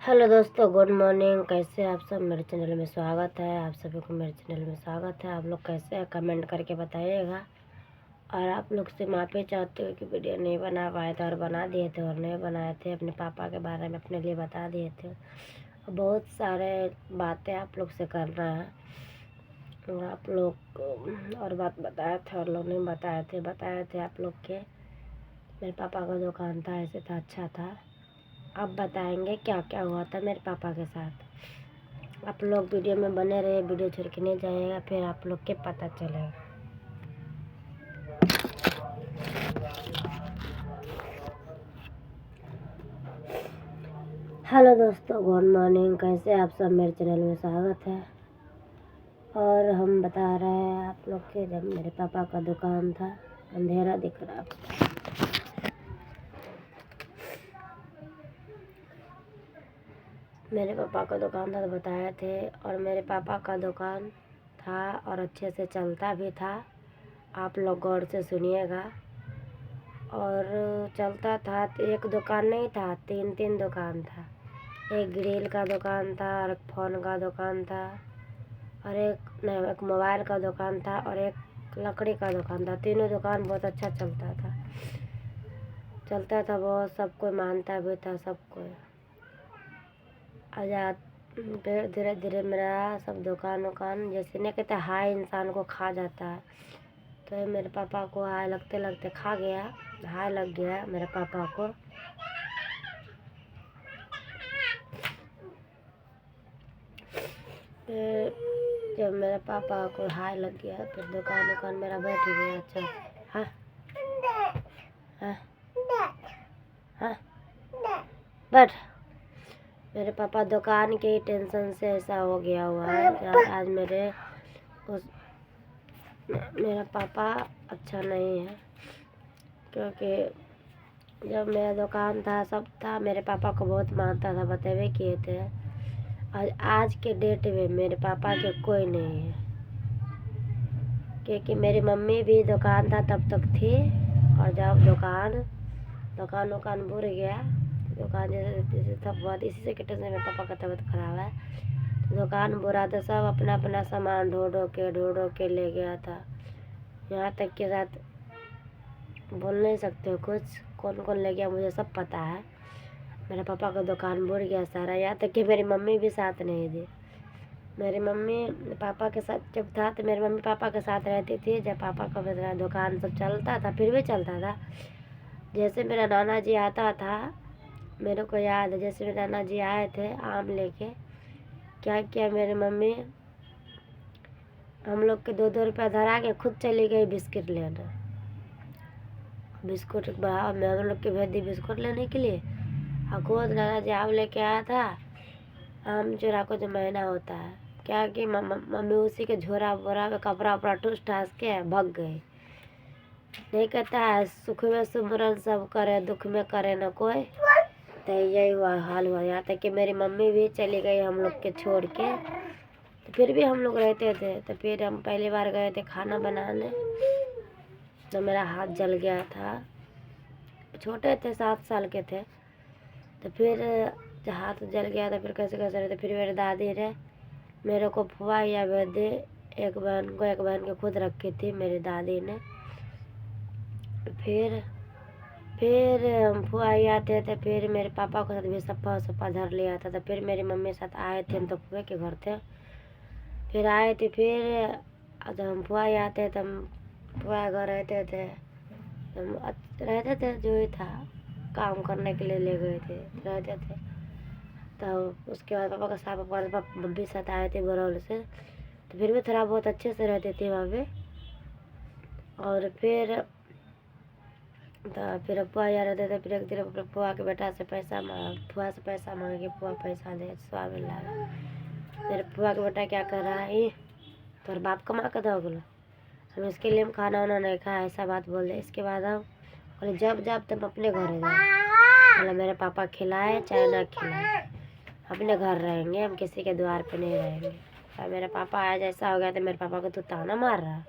Hello दोस्तों, good morning. कैसे आप सब? मेरे चैनल में स्वागत है। आप सभी को मेरे चैनल में स्वागत है। आप लोग कैसे हैं कमेंट करके बताइएगा। और आप लोग से माफ़ी चाहते हो कि वीडियो नहीं बना पाए थे और बना दिए थे और नहीं बनाए थे। अपने पापा के बारे में अपने लिए बता दिए थे। और बहुत सारे बातें आप लोग से करना है। और आप लोग को और बात बताए थे और लोग नहीं बताए थे आप लोग के। मेरे पापा का दुकान था, ऐसे था, अच्छा था। अब बताएंगे क्या क्या हुआ था मेरे पापा के साथ। आप लोग वीडियो में बने रहे, वीडियो छोड़ के नहीं जाएगा, फिर आप लोग के पता चलेगा। हेलो दोस्तों, गुड मॉर्निंग। कैसे आप सब? मेरे चैनल में स्वागत है। और हम बता रहे हैं आप लोग के, जब मेरे पापा का दुकान था, अंधेरा दिख रहा है। मेरे पापा का दुकान था तो बताए थे। और मेरे पापा का दुकान था और अच्छे से चलता भी था। आप लोग गौर से सुनिएगा। और चलता था तो एक दुकान नहीं था, तीन तीन दुकान था। एक ग्रिल का दुकान था और एक फ़ोन का दुकान था और एक मोबाइल का दुकान था और एक लकड़ी का दुकान था। तीनों दुकान बहुत अच्छा चलता था बहुत। सब कोई मानता भी था, सब कोई आजाद। फिर धीरे धीरे मेरा सब दुकान जैसे नहीं कहते हाय इंसान को खा जाता है, तो मेरे पापा को हाय लगते लगते खा गया। हाय लग गया मेरे पापा को। फिर जब मेरे पापा को हाय लग गया, फिर दुकान मेरा बैठ गया अच्छा। हाँ हाँ हाँ, बैठ। मेरे पापा दुकान के टेंशन से ऐसा हो गया हुआ है कि आज मेरा पापा अच्छा नहीं है। क्योंकि जब मेरा दुकान था, सब था, मेरे पापा को बहुत मानता था, बतेवे किए थे। और आज के डेट में मेरे पापा के कोई नहीं है। क्योंकि मेरी मम्मी भी दुकान था तब तक थी। और जब दुकान बुर गया, दुकान जैसे सब बहुत, इसी से टेंशन से मेरे पापा का तबीयत खराब है। तो दुकान बुरा था, सब अपना अपना सामान ढो के ले गया था। यहाँ तक के साथ बोल नहीं सकते हो कुछ, कौन कौन ले गया मुझे सब पता है। मेरे पापा का दुकान बुर गया सारा। यहाँ तक कि मेरी मम्मी भी साथ नहीं दी। मेरी मम्मी पापा के साथ जब था तो मेरी मम्मी पापा के साथ रहती थी। जब पापा का मेरा दुकान सब चलता था, फिर भी चलता था। जैसे मेरा नाना जी आता था, मेरे को याद है, जैसे मेरे नाना जी आए थे आम लेके, क्या किया मेरी मम्मी, हम लोग के 2-2 रुपया धरा के खुद चली गई बिस्किट लेने। बिस्कुट बढ़ाओ, मैं हम लोग के भेज दी बिस्कुट लेने के लिए। और खुद नाना जी आम लेके आया था। आम चूरा को जो महीना होता है, क्या कि मम्मी उसी के झोरा बोरा में कपड़ा उपड़ा ठूस ठास के भग गई। नहीं कहता है सुख में सुमरन सब करे, दुख में करे न कोई। तो यही हुआ हाल हुआ। यहाँ तक कि मेरी मम्मी भी चली गई हम लोग के छोड़ के। तो फिर भी हम लोग रहते थे। तो फिर हम पहली बार गए थे खाना बनाने, तो मेरा हाथ जल गया था। छोटे थे, 7 साल के थे। तो फिर जब हाथ जल गया तो फिर कैसे कैसे रहते। फिर मेरी दादी ने मेरे को फुआ या भेज दी। एक बहन को खुद रखी थी मेरी दादी ने। फिर हम फुआ आते थे। फिर मेरे पापा के साथ भी सफ़ा धर लिया था। तो फिर मेरी मम्मी के साथ आए थे, हम तो फुआ के घर थे। फिर आए थे। फिर जब हम फुआ आते थे, हम फुआ घर रहते थे, हम रहते थे, जो ही था काम करने के लिए ले गए थे, रहते थे। तो उसके बाद पापा का साथ मम्मी साथ आए थे बरौल से। तो फिर भी थोड़ा बहुत अच्छे से रहते थे वहाँ पे। और फिर फुआ यहाँ रहते थे। फिर एक दिन अपने फुआ के बेटा से फुआ से पैसा मांगे, फुआ पैसा दे, स्वामी लागा। मेरे फुआ का बेटा क्या कर रहा है, तो बाप कमा कर दो बोलो, हम इसके लिए हम खाना वाना नहीं खाया, ऐसा बात बोल दे। इसके बाद हम बोले जब जब तुम अपने घर जाओ, बोले मेरे पापा खिलाए चाहे ना खिलाए, अपने घर रहेंगे, हम किसी के द्वार पे नहीं रहेंगे। और मेरा पापा आया जैसा हो गया, तो मेरे पापा को तू ताना मार रहा,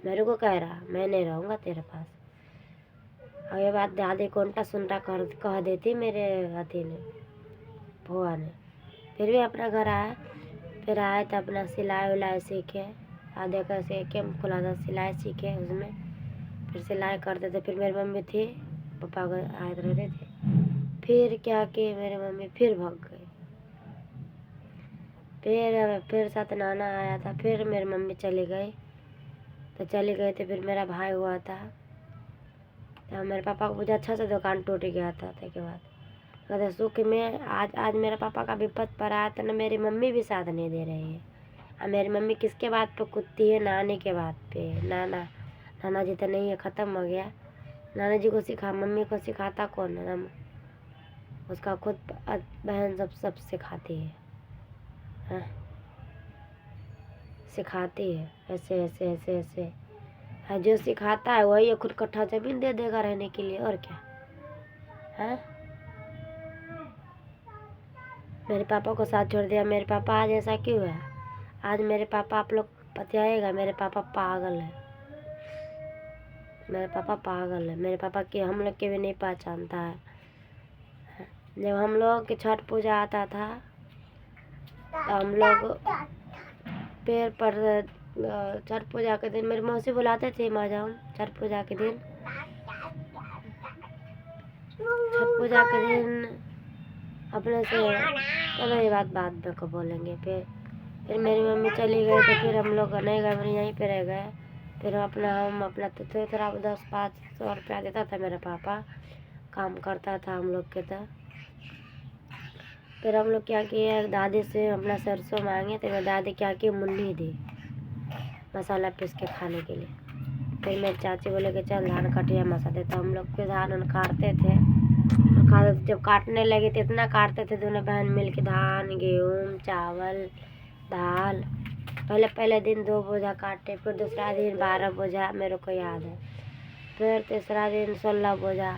मेरे को कह रहा मैं नहीं रहूँगा तेरे पास। और ये बात दादी को उल्टा सुनता कह देती मेरे अति ने। हुआ नहीं। फिर भी अपना घर आए, फिर आए तो अपना सिलाई उलाई सीखे, आधे का सीखे खुला था, सिलाई सीखे उसमें, फिर सिलाई करते थे। फिर मेरी मम्मी थी, पापा को आए रहते थे, फिर क्या कि मेरी मम्मी फिर भाग गई। फिर सतनाना आया था, फिर मेरी मम्मी चली गई। तो चली गई तो फिर मेरा भाई हुआ था, तो मेरे पापा को मुझे अच्छा से दुकान टूट गया था। उसके बाद कहते सुख में आज मेरे पापा का विपत पर आया तो ना मेरी मम्मी भी साथ नहीं दे रही है। और मेरी मम्मी किसके बात पे कूदती है? नानी के बात पे। नाना जी तो नहीं है, ख़त्म हो गया। नाना जी को सिखा, मम्मी को सिखाता कौन है? उसका खुद बहन सब सिखाती है, हाँ सिखाती है, ऐसे ऐसे ऐसे ऐसे है। जो सिखाता है वही खुद कट्ठा जमीन दे देगा रहने के लिए, और क्या है। मेरे पापा को साथ छोड़ दिया। मेरे पापा आज ऐसा क्यों है? आज मेरे पापा, आप लोग बतियाएगा, मेरे पापा पागल है। मेरे पापा पागल है। मेरे पापा के हम लोग के भी नहीं पहचानता है। जब हम लोग के छठ पूजा आता था तो हम लोग पेड़ पर छठ पूजा के दिन मेरी मौसी बुलाते थे, माँ जाऊँ छठ पूजा के दिन। छठ पूजा के दिन अपने से चलो ये बात बाद में को बोलेंगे। फिर मेरी मम्मी चली गई तो फिर हम लोग नहीं गए, मेरे यहीं पे रह गए। फिर हम अपना तो थोड़ा 10-500 रुपया देता था मेरा पापा, काम करता था हम लोग के। तो फिर हम लोग क्या किए, दादी से अपना सरसों मांगे तो मेरी दादी क्या की मुन्नी दी मसाला पीस के खाने के लिए। फिर मेरी चाची बोले कि चल धान कटिया मसा दे, तो हम लोग फिर धान काटते थे और खाते थे। जब काटने लगे तो इतना काटते थे दोनों बहन मिल के, धान गेहूँ चावल दाल। पहले दिन 2 बोझा काटे, फिर दूसरा दिन 12 बोझा, मेरे को याद है। फिर तीसरा दिन 16 बोझा।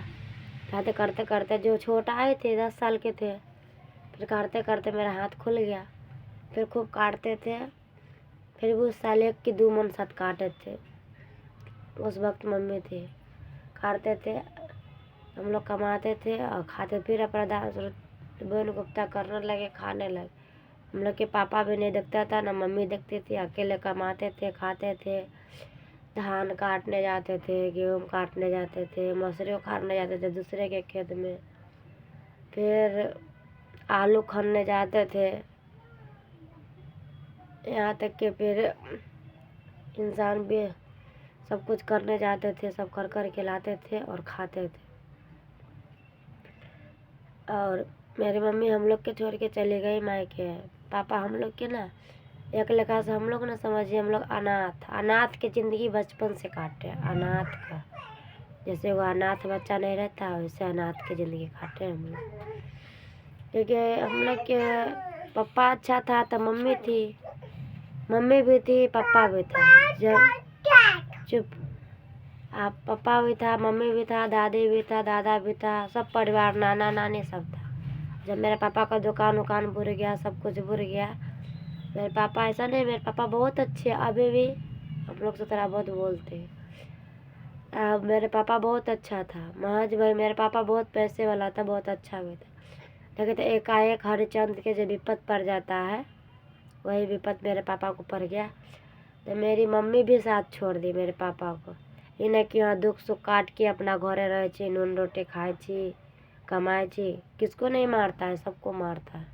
खाते करते करते जो छोटा आए थे 10 साल के थे, फिर काटते करते मेरा हाथ खुल गया। फिर खूब काटते थे। फिर भी उस साल 1 की 2 मन साथ काटे थे। उस वक्त मम्मी थी, काटते थे, हम लोग कमाते थे और खाते। फिर अपना बहन गुप्ता करने लगे, खाने लगे। हम लोग के पापा भी नहीं देखता था, ना मम्मी देखती थी, अकेले कमाते थे, खाते थे। धान काटने जाते थे, गेहूँ काटने जाते थे, मसूरी उखाड़ने जाते थे दूसरे के खेत में। फिर आलू खनने जाते थे। यहाँ तक कि फिर इंसान भी सब कुछ करने जाते थे, सब कर कर के लाते थे और खाते थे। और मेरी मम्मी हम लोग के छोड़ के चली गई मायके। पापा हम लोग के ना एक लेखा से हम लोग ना समझिए, हम लोग अनाथ की ज़िंदगी बचपन से काटे। अनाथ का जैसे वो अनाथ बच्चा नहीं रहता, वैसे अनाथ की ज़िंदगी काटे हम लोग। क्योंकि हम लोग के पापा अच्छा था तो मम्मी थी, मम्मी भी थी पापा भी था। जब चुप आप पापा भी था, मम्मी भी था, दादी भी था, दादा भी था, सब परिवार, नाना नानी सब था। जब मेरे पापा का दुकान बुर गया, सब कुछ बुर गया। मेरे पापा ऐसा नहीं, मेरे पापा बहुत अच्छे, अभी भी हम लोग से थोड़ा बहुत बोलते हैं। अब मेरे पापा बहुत अच्छा था, महज भाई मेरे पापा बहुत पैसे वाला था, बहुत अच्छा भी था। लेकिन तो एकाएक हरिचंद के जो विपत पड़ जाता है, वही विपत मेरे पापा को पड़ गया। तो मेरी मम्मी भी साथ छोड़ दी मेरे पापा को। इन्हें कि हाँ दुख सुख काट के अपना घरे रहे छी, नून रोटी खाए छी, कमाए छी। किसको नहीं मारता है, सबको मारता है।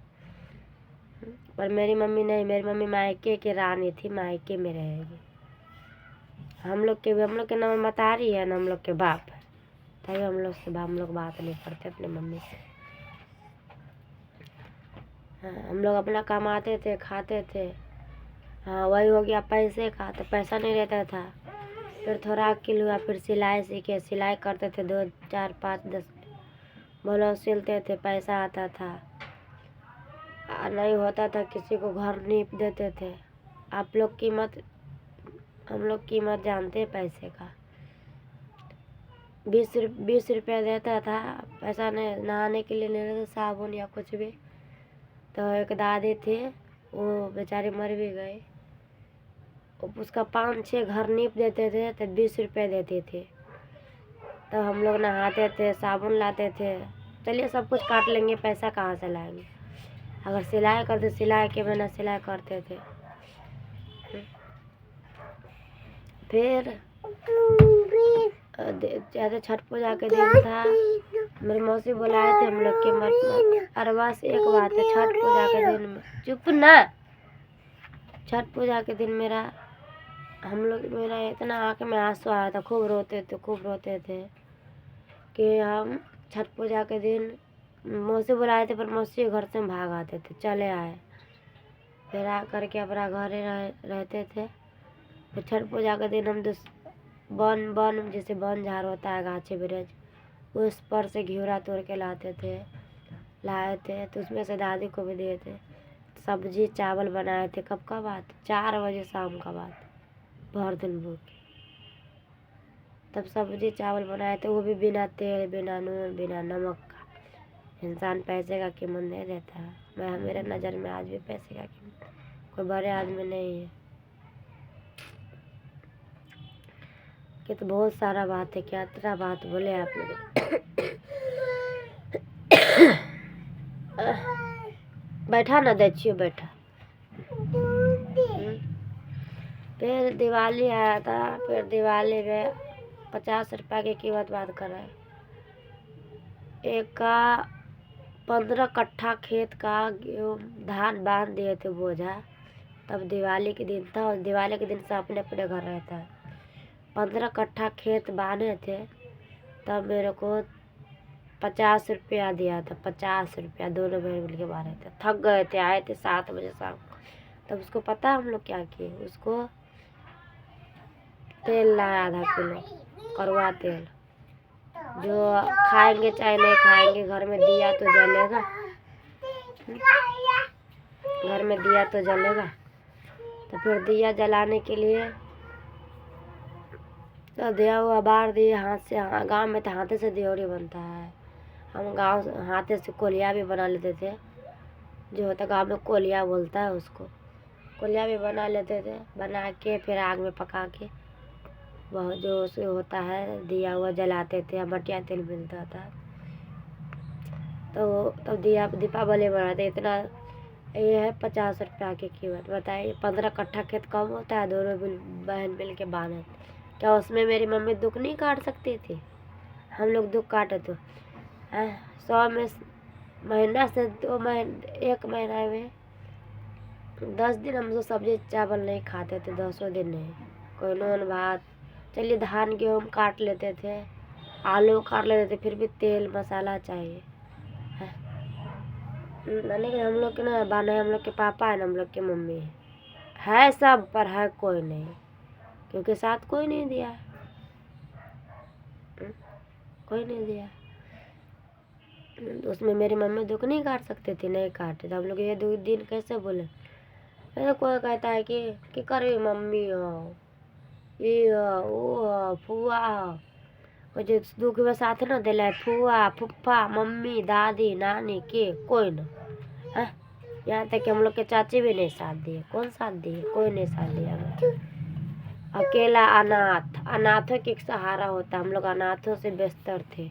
पर मेरी मम्मी नहीं, मेरी मम्मी मायके की रानी थी, मायके में रहेगी। हम लोग के नाम मतारी है ना, हम लोग के बाप है, तभी हम लोग बात नहीं करते अपने मम्मी से। हाँ हम लोग अपना कमाते थे, खाते थे। हाँ वही हो गया पैसे का, तो पैसा नहीं रहता था। फिर थोड़ा अकिल हुआ, फिर सिलाई सीखे, सिलाई करते थे 2 4 5 10 ब्लाउज सिलते थे, पैसा आता था। नहीं होता था किसी को घर नीप देते थे। आप लोग कीमत, हम लोग कीमत जानते हैं पैसे का। 20 रुपया देता था, पैसा नहीं नहाने के लिए ले लेते, साबुन या कुछ भी। तो एक दादी थी, वो बेचारी मर भी गई, उसका 5-6 घर नीप देते थे तो 20 रुपये देती थी। तो हम लोग नहाते थे, साबुन लाते थे। चलिए सब कुछ काट लेंगे, पैसा कहाँ से लाएंगे। अगर सिलाई करते सिलाई के बिना सिलाई करते थे। फिर जैसे छठ पूजा के दिन था, मेरी मौसी बुलाए थे हम लोग के मत। और बस एक बात है, छठ पूजा के दिन में चुप ना, छठ पूजा के दिन मेरा इतना आँख में आंसू आया था, खूब रोते थे कि हम छठ पूजा के दिन मौसी बुलाए थे, पर मौसी के घर से हम भाग आते थे, चले आए। फिर आ करके अपना घर रहते थे। फिर छठ पूजा के दिन हम बन जैसे बन झाड़ होता है, गाछी ब्रिज, उस पर से घिउरा तोड़ के लाए थे तो उसमें से दादी को भी दिए थे। सब्जी चावल बनाए थे। कब का बात, 4 बजे शाम का बात, भर दिन भूख। तब सब्जी चावल बनाए थे, वो भी बिना तेल बिना नून बिना नमक का। इंसान पैसे का कीमत नहीं देता है। मेरे नज़र में आज भी पैसे का कीमत, कोई बड़े आदमी नहीं है कि तो बहुत सारा बात है, क्या इतना बात बोले आप लोग। बैठा ना दीजिए, बैठा। फिर दिवाली आया था। फिर दिवाली में 50 रुपये की कीमत बात कर रहे हैं। एक का 15 कट्ठा खेत का धान बांध दिए थे बोझा। तब दिवाली के दिन था और दिवाली के दिन से अपने अपने घर रहता है। 15 कट्ठा खेत बांधे थे, तब मेरे को 50 रुपया दिया था। 50 रुपया दोनों बहन मिल के बांधे थे। थक गए थे, आए थे 7 बजे शाम। तब उसको पता हम लोग क्या किए, उसको तेल लाया आधा किलो कड़वा तेल। जो खाएंगे चाहे नहीं खाएंगे, घर में दिया तो जलेगा, घर में दिया तो जलेगा। तो फिर दिया जलाने के लिए तो दिया हुआ बार दिए हाथ से। गाँव में तो हाथे से दियोरी बनता है। हम गाँव हाथे से कोलिया भी बना लेते थे, जो होता गाँव में कोलिया बोलता है उसको। कोलिया भी बना लेते थे, बना के फिर आग में पका के वह जो उसे होता है दिया हुआ जलाते थे। मटिया तेल मिलता था तो तब दिया दीपावली बनाते। इतना ये है 50 रुपया की कीमत। बताइए 15 कट्ठा खेत कम होता है, दोनों बहन मिल के बांधे। क्या उसमें मेरी मम्मी दुख नहीं काट सकती थी? हम लोग दुख काटे तो 100 में महीना से 2 महीने, 1 महीना में 10 दिन हम तो सब्जी चावल नहीं खाते थे, 10 दिन नहीं। कोई नून भात, चलिए धान गेहूँ काट लेते थे, आलू काट लेते थे, फिर भी तेल मसाला चाहिए। लेकिन हम लोग के ना बाने, हम लोग के पापा है ना, हम लोग की मम्मी है सब, पर है कोई नहीं, क्योंकि साथ कोई नहीं दिया, कोई नहीं दिया। उसमें मेरी मम्मी दुख नहीं काट सकती थी, नहीं काटे तो हम लोग ये 2 दिन कैसे बोले। ऐसे कोई कहता है कि करे मम्मी हो, ये हो वो हो, फुआ हो, वो जो दुख में साथ न दिला, फुआ फुफ्फा मम्मी दादी नानी के कोई न है। यहाँ तक कि हम लोग के चाची भी नहीं साथ दिए। कौन साथ दिए? कोई नहीं साथ दिया। अकेला अनाथों के सहारा होता। हम लोग अनाथों से बेहतर थे।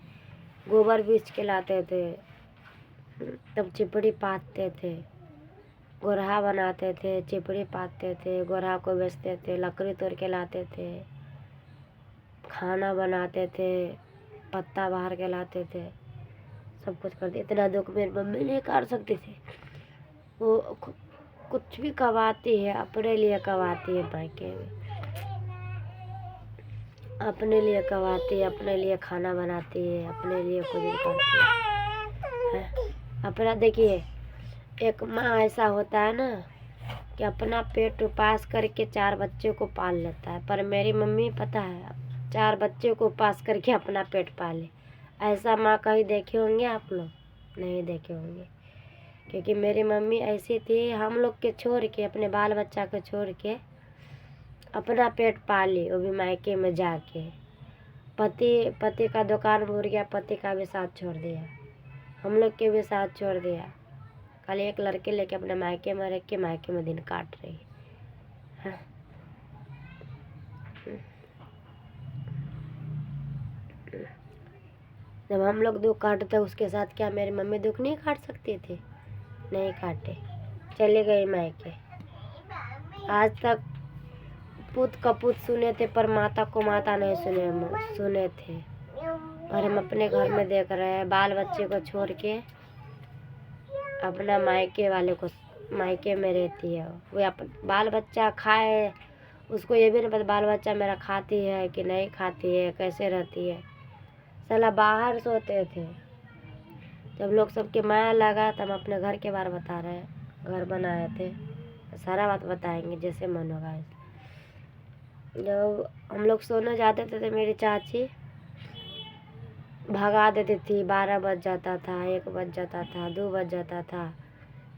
गोबर बीच के लाते थे, तब चिपड़ी पाथते थे, गोरहा बनाते थे, चिपड़ी पाथते थे, गोरहा को बेचते थे, लकड़ी तोड़ के लाते थे, खाना बनाते थे, पत्ता बाहर के लाते थे, सब कुछ करते। इतना दुख मेरी मम्मी नहीं कर सकती थी। वो कुछ भी कमाती है अपने लिए कमाती है, मायके में अपने लिए कमाती है, अपने लिए खाना बनाती है, अपने लिए कुछ भी करती है। अपना देखिए, एक माँ ऐसा होता है ना कि अपना पेट उपास करके 4 बच्चों को पाल लेता है, पर मेरी मम्मी पता है 4 बच्चों को उपास करके अपना पेट पाले। ऐसा माँ कहीं देखे होंगे आप लोग? नहीं देखे होंगे, क्योंकि मेरी मम्मी ऐसी थी, हम लोग के छोड़ के, अपने बाल बच्चा को छोड़ के अपना पेट पाली, वो भी मायके में जाके। पति का दुकान भूल गया, पति का भी साथ छोड़ दिया, हम लोग के भी साथ छोड़ दिया। कल एक लड़के लेके अपने मायके में रख के मायके में दिन काट रही है। जब हम लोग दुख काटते उसके साथ क्या मेरी मम्मी दुख नहीं काट सकती थी? नहीं काटे, चली गई मायके। आज तक पुत कपूत सुने थे पर माता को माता नहीं सुने थे। और हम अपने घर में देख रहे हैं बाल बच्चे को छोड़ के अपना मायके में रहती है। वो बाल बच्चा खाए, उसको ये भी नहीं पता बाल बच्चा मेरा खाती है कि नहीं खाती है, कैसे रहती है। साला बाहर सोते थे। जब लोग सबके माया लगा तब हम अपने घर के बारे बता रहे हैं, घर बनाए थे, सारा बात बताएंगे जैसे मन होगा। जब हम लोग सोने जाते थे तो मेरी चाची भगा देती थी। 12 बज जाता था, 1 बज जाता था, 2 बज जाता था।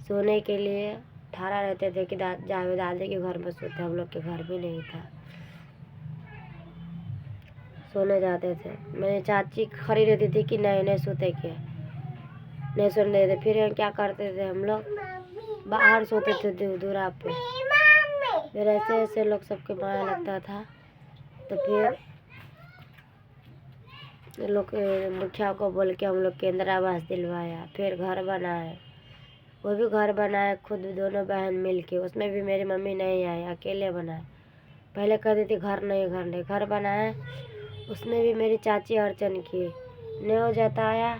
सोने के लिए ठाड़ा रहते थे कि जावेद दादी के घर में सोते, हम लोग के घर भी नहीं था। सोने जाते थे, मेरी चाची खड़ी रहती थी कि नहीं सोते के, नहीं सोने देते। फिर क्या करते थे हम लोग, बाहर सोते थे दूरा पे। फिर ऐसे ऐसे लोग सबके माया लगता था। तो फिर लोग मुखिया को बोल के हम लोग के इंदिरा आवास दिलवाया, फिर घर बनाए। वो भी घर बनाए खुद दोनों बहन मिल के, उसमें भी मेरी मम्मी नहीं आई, अकेले बनाए। पहले कहती थी घर नहीं, घर बनाए, उसमें भी मेरी चाची अड़चन की। न्यू जताया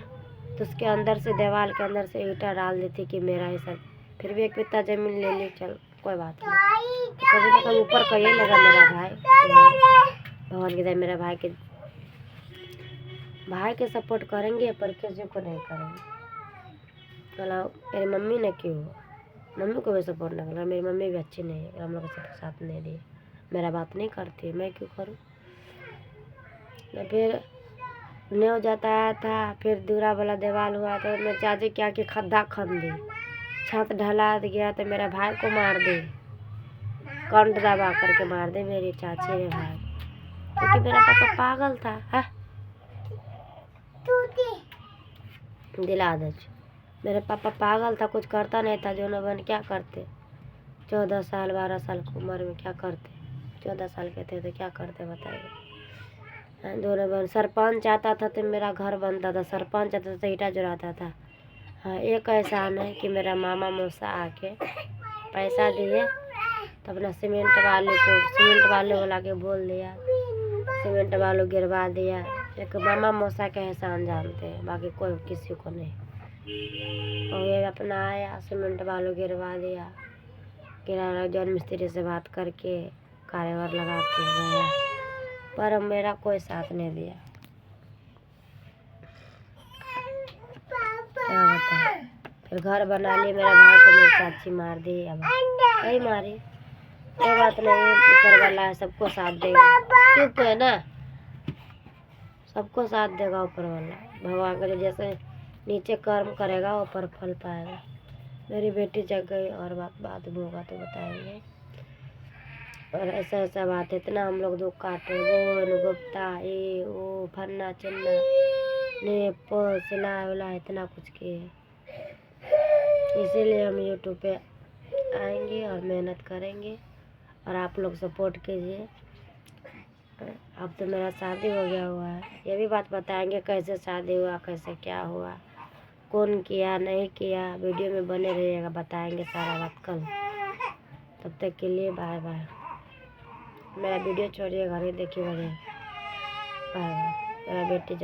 तो उसके अंदर से, दीवार के अंदर से ईंटा डाल देती कि मेरा ही सब। फिर भी एक बित्ता ज़मीन ले ली, चल कोई बात नहीं। कभी ना कभी ऊपर का ये लगा मेरा भाई, तो भगवान की दया मेरा भाई के सपोर्ट करेंगे पर किसी को नहीं करेंगे। चलो मेरी मम्मी ने क्यों, मम्मी को भी सपोर्ट नहीं करा। मेरी मम्मी भी अच्छी नहीं है, हम लोग को साथ नहीं दिए, मेरा बात नहीं करती, मैं क्यों करूँ। तो फिर न्यू जताया था, फिर दूरा वाला दीवार हुआ तो मेरी चाची क्या कि खड्डा खन दी, छत ढला गया तो मेरा भाई को मार दे, कंठ दबा करके मार दे मेरी चाची ने भाई, क्योंकि मेरा पापा पागल था। है दिला दो, मेरे पापा पागल था, कुछ करता नहीं था। दोनों बहन क्या करते, 14 साल 12 साल की उम्र में क्या करते, 14 साल के थे तो क्या करते बताइए। दोनों बहन, सरपंच आता था तो मेरा घर बनता था, सरपंच आता था तो ईंटा जुड़ाता था। हाँ एक एहसान है कि मेरा मामा मौसा आके पैसा दिए तो अपना सीमेंट वाले वाला के बोल दिया, सीमेंट वालों गिरवा दिया। एक मामा मौसा का एहसान जानते हैं, बाकी कोई किसी को नहीं। और ये अपना आया, सीमेंट वालों गिरवा दिया, किराना जौन मिस्त्री से बात करके कारेवर लगा के गया, पर मेरा कोई साथ नहीं दिया। क्या बता, फिर घर बना लिए, मेरा भाई को मेरी चाची मार दी। अब नहीं मारी, कोई बात नहीं, ऊपर वाला है, सबको साथ देगा। चुप है ना, सबको साथ देगा ऊपर वाला। भगवान का जैसे नीचे कर्म करेगा ऊपर फल पाएगा। मेरी बेटी जग गई और बाद में होगा तो बताएंगे। और ऐसा ऐसा बात है, इतना हम लोग दुख काटे, बोन गुप्ता ये वो फन्ना चिन्ना नेप सिला उला इतना कुछ किए। इसीलिए हम यूट्यूब पे आएंगे और मेहनत करेंगे और आप लोग सपोर्ट कीजिए। अब तो मेरा शादी हो गया हुआ है, ये भी बात बताएंगे कैसे शादी हुआ, कैसे क्या हुआ, कौन किया नहीं किया। वीडियो में बने रहिएगा, बताएंगे सारा बात कल। तब तक के लिए बाय बाय। मेरा वीडियो छोड़िए, घर ही देखिएगा। बाय बाय, मेरा बेटी